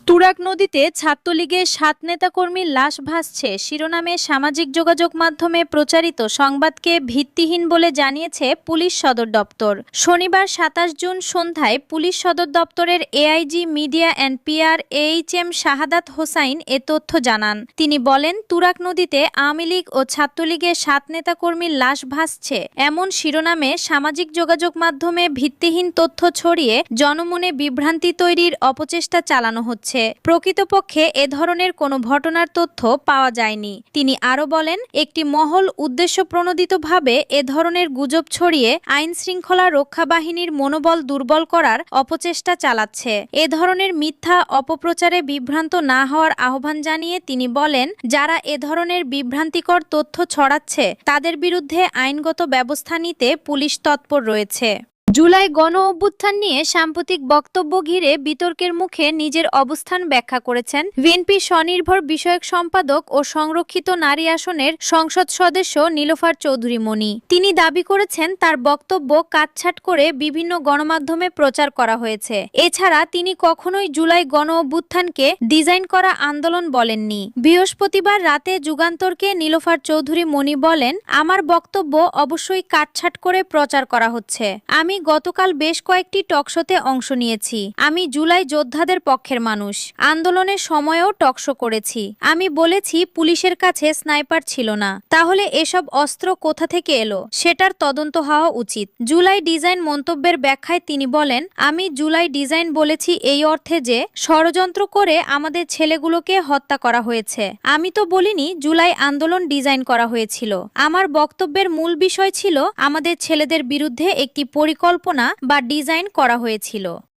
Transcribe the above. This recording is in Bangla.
তুরাগ নদীতে ছাত্রলীগের ৭ নেতাকর্মীর লাশ ভাসছে শিরোনামে সামাজিক যোগাযোগ মাধ্যমে প্রচারিত সংবাদকে ভিত্তিহীন বলে জানিয়েছে পুলিশ সদর দপ্তর। শনিবার ২৭ জুন সন্ধ্যায় পুলিশ সদর দপ্তরের AIG media and PR HM Shahadat Hossain এ তথ্য জানান। তিনি বলেন, তুরাগ নদীতে আওয়ামী লীগ ও ছাত্রলীগের ৭ নেতাকর্মীর লাশ ভাসছে এমন শিরোনামে সামাজিক যোগাযোগ মাধ্যমে ভিত্তিহীন তথ্য ছড়িয়ে জনমনে বিভ্রান্তি তৈরির অপচেষ্টা চালানো হচ্ছে। প্রকৃতপক্ষে এ ধরনের কোনো ঘটনার তথ্য পাওয়া যায়নি। তিনি আরও বলেন, একটি মহল উদ্দেশ্যপ্রণোদিতভাবে এ ধরনের গুজব ছড়িয়ে আইন শৃঙ্খলা রক্ষা বাহিনীর মনোবল দুর্বল করার অপচেষ্টা চালাচ্ছে। এ ধরনের মিথ্যা অপপ্রচারে বিভ্রান্ত না হওয়ার আহ্বান জানিয়ে তিনি বলেন, যারা এ ধরনের বিভ্রান্তিকর তথ্য ছড়াচ্ছে তাদের বিরুদ্ধে আইনগত ব্যবস্থা নিতে পুলিশ তৎপর রয়েছে। জুলাই গণ অভ্যুত্থান নিয়ে সাম্প্রতিক বক্তব্য ঘিরে বিতর্কের মুখে নিজের অবস্থান ব্যাখ্যা করেছেন বিএনপি স্বনির্ভর বিষয়ক সম্পাদক ও সংরক্ষিত নারী আসনের সংসদ সদস্য নীলোফার চৌধুরী মনি। তিনি দাবি করেছেন, তার বক্তব্য কাটছাঁট করে বিভিন্ন গণমাধ্যমে প্রচার করা হয়েছে। এছাড়া তিনি কখনোই জুলাই গণ অভ্যুত্থানকে ডিজাইন করা আন্দোলন বলেননি। বৃহস্পতিবার রাতে যুগান্তরকে নীলোফার চৌধুরী মনি বলেন, আমার বক্তব্য অবশ্যই কাটছাঁট করে প্রচার করা হচ্ছে। আমি গতকাল বেশ কয়েকটি টকশোতে অংশ নিয়েছি। আমি জুলাই যোদ্ধাদের পক্ষের মানুষ। আন্দোলনের সময়েও টকশো করেছি। আমি বলেছি পুলিশের কাছে স্নাইপার ছিল না। তাহলে এসব অস্ত্র কোথা থেকে এলো সেটার তদন্ত হওয়া উচিত। জুলাই ডিজাইন মন্তব্যের ব্যাখ্যায় তিনি বলেন, আমি জুলাই ডিজাইন বলেছি এই অর্থে যে ষড়যন্ত্র করে আমাদের ছেলেগুলোকে হত্যা করা হয়েছে। আমি তো বলিনি জুলাই আন্দোলন ডিজাইন করা হয়েছিল। আমার বক্তব্যের মূল বিষয় ছিল আমাদের ছেলেদের বিরুদ্ধে একটি পরিকল্পনা বা ডিজাইন করা হয়েছিল।